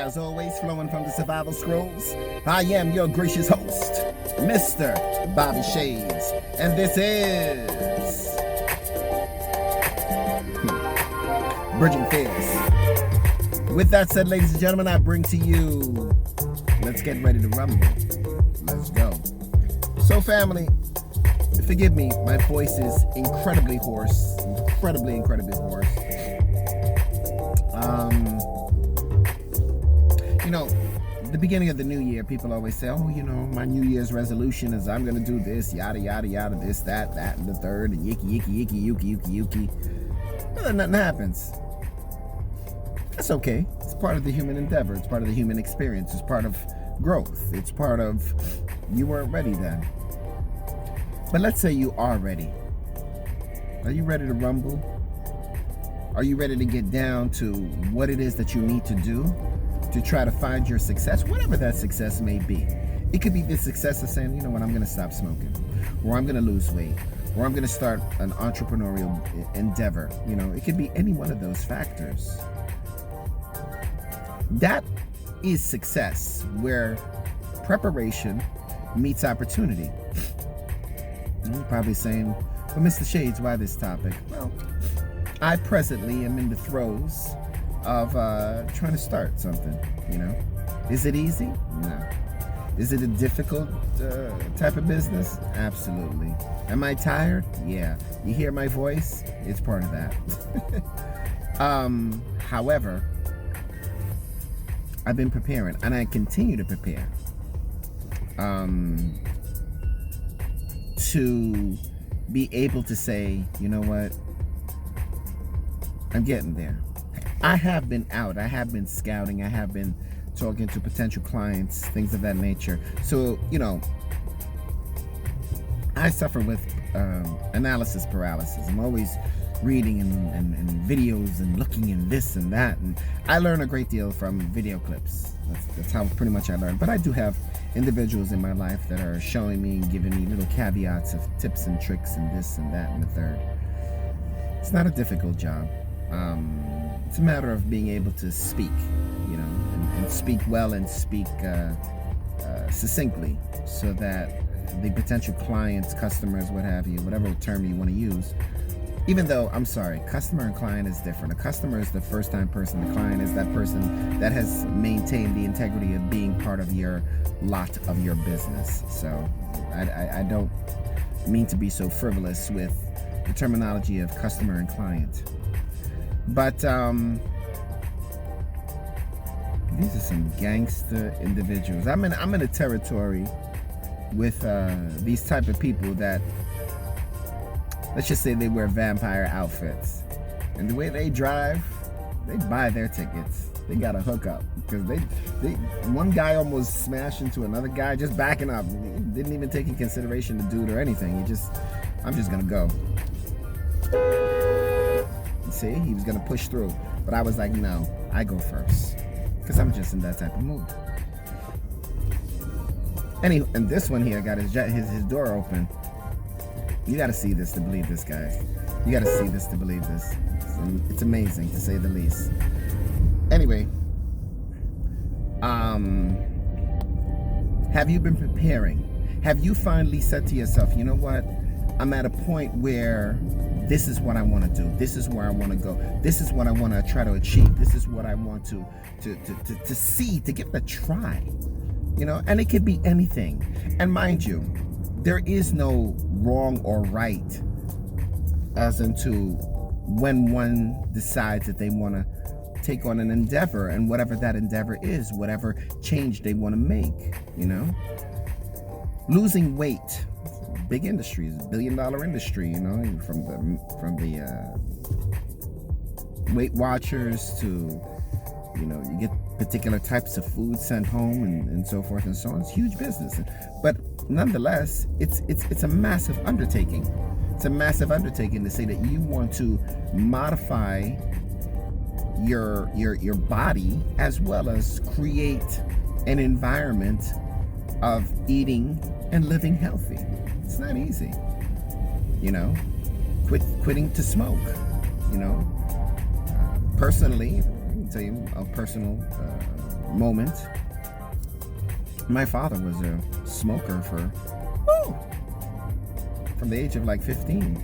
as always, flowing from the survival scrolls. I am your gracious host, Mr. Bobby Shades, and this is Bridging Fears. With that said, ladies and gentlemen, I bring to you, let's get ready to rumble. Let's go. So, family, forgive me, my voice is incredibly hoarse, incredibly hoarse. The beginning of the new year, people always say, my New Year's resolution is I'm going to do this, yada, yada, yada, this, that, and the third, and yucky. Well, then nothing happens. That's okay. It's part of the human endeavor. It's part of the human experience. It's part of growth. It's part of, you weren't ready then. But let's say you are ready. Are you ready to rumble? Are you ready to get down to what it is that you need to do to try to find your success, whatever that success may be? It could be the success of saying, I'm going to stop smoking, or I'm going to lose weight, or I'm going to start an entrepreneurial endeavor. It could be any one of those factors. That is success, where preparation meets opportunity. You're probably saying, well, Mr. Shades, why this topic? Well, I presently am in the throes of trying to start something. Is it easy? No. Is it a difficult type of business? Absolutely. Am I tired? Yeah. You hear my voice? It's part of that. However, I've been preparing, and I continue to prepare to be able to say, you know what, I'm getting there. I have been out. I have been scouting. I have been talking to potential clients, things of that nature. So, I suffer with analysis paralysis. I'm always reading and videos and looking and this and that. And I learn a great deal from video clips. That's how pretty much I learn. But I do have individuals in my life that are showing me and giving me little caveats of tips and tricks and this and that and the third. It's not a difficult job. It's a matter of being able to speak, and speak well and speak succinctly, so that the potential clients, customers, what have you, whatever term you want to use, even though, I'm sorry, customer and client is different. A customer is the first-time person. The client is that person that has maintained the integrity of being part of your lot of your business. So I don't mean to be so frivolous with the terminology of customer and client. But these are some gangster individuals. I'm in a territory with these type of people that, let's just say, they wear vampire outfits, and the way they drive, they buy their tickets. They got a hookup because they one guy almost smashed into another guy just backing up. He didn't even take in consideration the dude or anything. I'm just gonna go. See, he was gonna push through, but I was like, no, I go first, because I'm just in that type of mood. And this one here got his door open. You got to see this to believe this, guys. You got to see this to believe this. It's amazing, to say the least. Anyway, have you been preparing? Have you finally said to yourself, you know what? I'm at a point where this is what I want to do. This is where I want to go. This is what I want to try to achieve. This is what I want to see, to give it a try. And it could be anything. And mind you, there is no wrong or right as into when one decides that they want to take on an endeavor, and whatever that endeavor is, whatever change they want to make. Losing weight, big industry, is a $1 billion industry. From the Weight Watchers to you get particular types of food sent home and so forth and so on. It's huge business, but nonetheless, it's a massive undertaking. It's a massive undertaking to say that you want to modify your body, as well as create an environment of eating and living healthy. It's not easy. Quitting to smoke. Personally, I can tell you a personal moment. My father was a smoker from the age of like 15.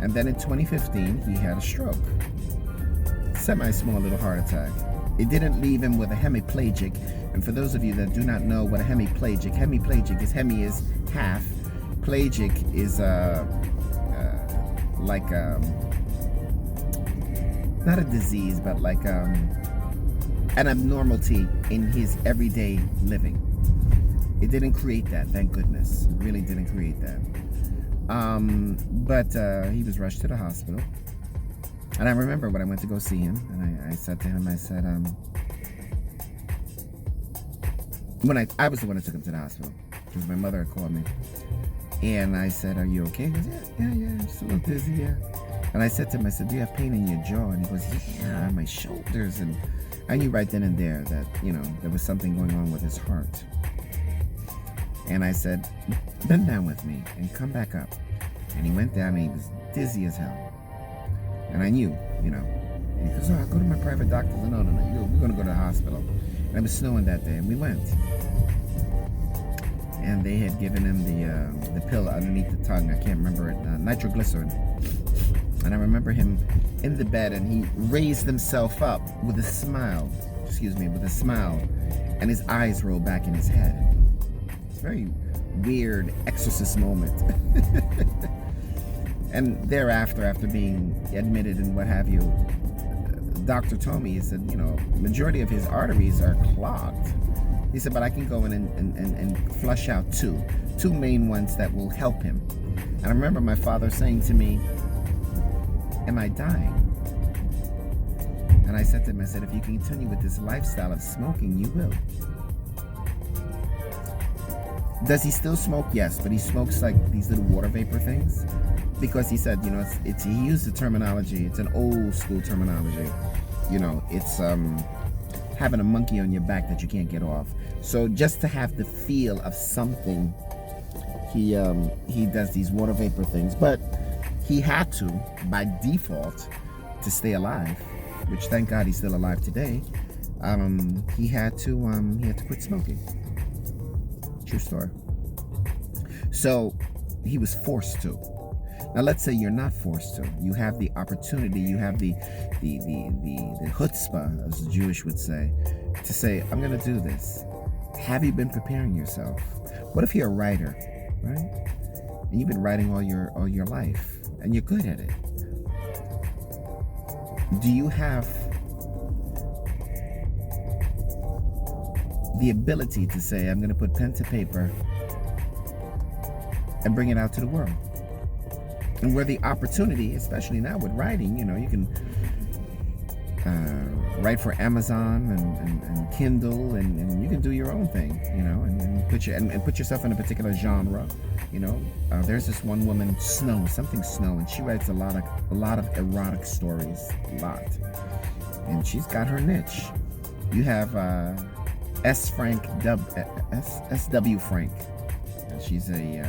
And then in 2015, he had a stroke. Semi-small little heart attack. It didn't leave him with a hemiplegic. And for those of you that do not know what a hemiplegic is, hemi is half. Pelagic is like not a disease, but like an abnormality in his everyday living. It didn't create that, thank goodness. It really didn't create that. But he was rushed to the hospital. And I remember when I went to go see him, and I said to him, I said, when I was the one that took him to the hospital, because my mother had called me. And I said, are you okay? He goes, yeah, just a little dizzy, yeah. And I said to him, I said, do you have pain in your jaw? And he goes, yeah, my shoulders. And I knew right then and there that, there was something going on with his heart. And I said, bend down with me and come back up. And he went down and he was dizzy as hell. And I knew, And he goes, I'll go to my private doctor. I said, no, we're going to go to the hospital. And it was snowing that day, and we went. And they had given him the pill underneath the tongue. I can't remember it. Nitroglycerin. And I remember him in the bed, and he raised himself up with a smile. And his eyes rolled back in his head. It's a very weird exorcist moment. And thereafter, after being admitted and what have you, the doctor told me, he said, majority of his arteries are clogged. He said, but I can go in and flush out two main ones that will help him. And I remember my father saying to me, am I dying? And I said to him, if you continue with this lifestyle of smoking, you will. Does he still smoke? Yes, but he smokes like these little water vapor things. Because he said, he used the terminology, it's an old school terminology. It's having a monkey on your back that you can't get off. So just to have the feel of something, he does these water vapor things. But he had to, by default, to stay alive, which thank God he's still alive today. He had to quit smoking. True story. So he was forced to. Now let's say you're not forced to. You have the opportunity, you have the chutzpah, as the Jewish would say, to say, I'm gonna do this. Have you been preparing yourself? What if you're a writer, right? And you've been writing all your life and you're good at it. Do you have the ability to say, I'm gonna put pen to paper and bring it out to the world? And where the opportunity, especially now with writing, you can write for Amazon and Kindle, and you can do your own thing, and put yourself in a particular genre. There's this one woman, Snow, and she writes a lot of erotic stories, a lot, and she's got her niche. You have S.W. Frank, and she's a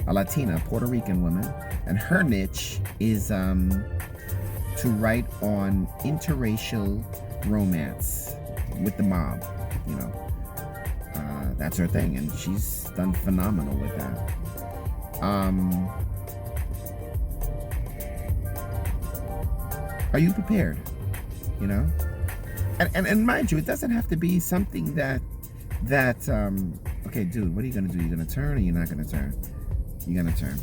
Latina, Puerto Rican woman. And her niche is to write on interracial romance with the mob. That's her thing, and she's done phenomenal with that. Are you prepared? And mind you, it doesn't have to be something that okay, dude, what are you gonna do? You're gonna turn, or you're not gonna turn? You're gonna turn.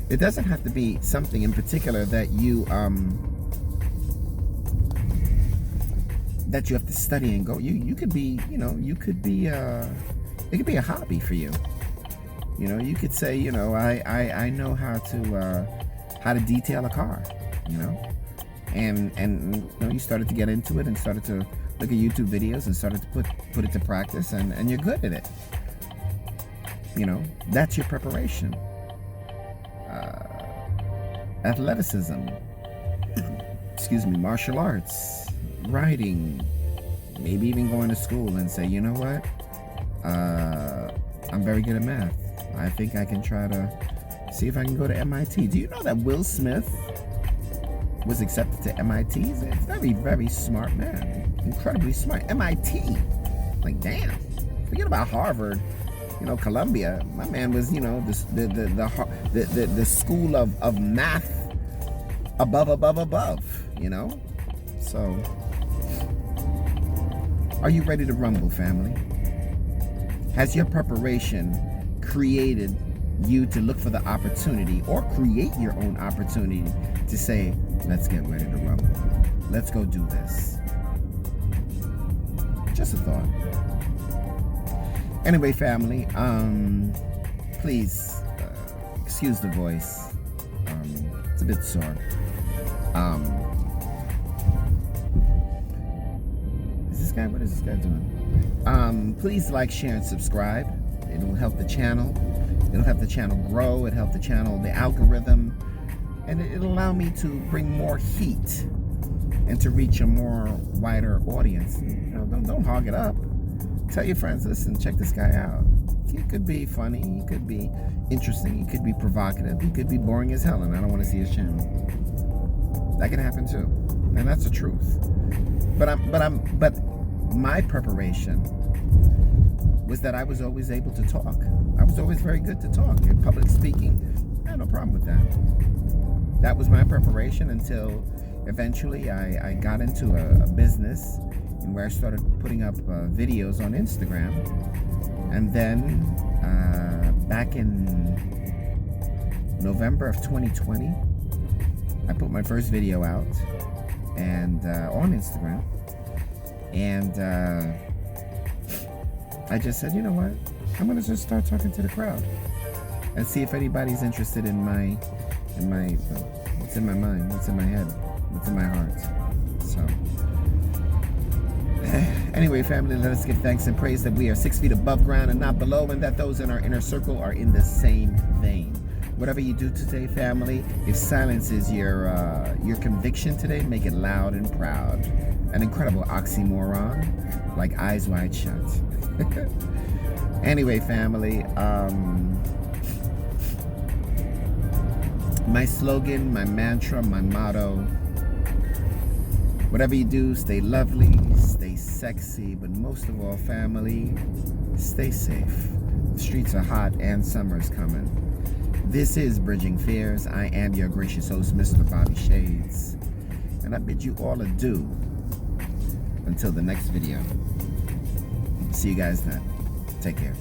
It doesn't have to be something in particular that you have to study and go. You could be, it could be a hobby for you. You could say, I know how to detail a car, and you started to get into it and started to look at YouTube videos and started to put it to practice, and you're good at it. That's your preparation. Athleticism, martial arts, writing, maybe even going to school and say, you know what, I'm very good at math. I think I can try to see if I can go to MIT. Do you know that Will Smith was accepted to MIT? He's a very, very smart man, incredibly smart. MIT, Like, damn. Forget about Harvard, Columbia. My man was, the school of math above. So, are you ready to rumble, family? Has your preparation created you to look for the opportunity or create your own opportunity to say, let's get ready to rumble. Let's go do this. Just a thought. Anyway, family, please excuse the voice. It's a bit sore. What is this guy doing? Please like, share, and subscribe. It will help the channel. It'll help the channel grow. It'll help the channel, the algorithm. And it'll allow me to bring more heat and to reach a more wider audience. Don't hog it up. Tell your friends, listen, check this guy out. He could be funny. He could be interesting. He could be provocative. He could be boring as hell, and I don't want to see his channel. That can happen too. And that's the truth. But my preparation was that I was always able to talk. I was always very good to talk. In public speaking, I had no problem with that. That was my preparation until eventually I got into a business in where I started putting up videos on Instagram. And then back in November of 2020, I put my first video out and on Instagram. And I just said, you know what? I'm gonna just start talking to the crowd and see if anybody's interested in my what's in my mind, what's in my head, what's in my heart. So anyway, family, let us give thanks and praise that we are 6 feet above ground and not below, and that those in our inner circle are in the same vein. Whatever you do today, family, if silence is your conviction today, make it loud and proud. An incredible oxymoron, like Eyes Wide Shut. Anyway, family, my slogan, my mantra, my motto, whatever you do, stay lovely, stay sexy, but most of all, family, stay safe. The streets are hot and summer's coming. This is Bridging Fears. I am your gracious host, Mr. Bobby Shades, and I bid you all adieu until the next video. See you guys then. Take care.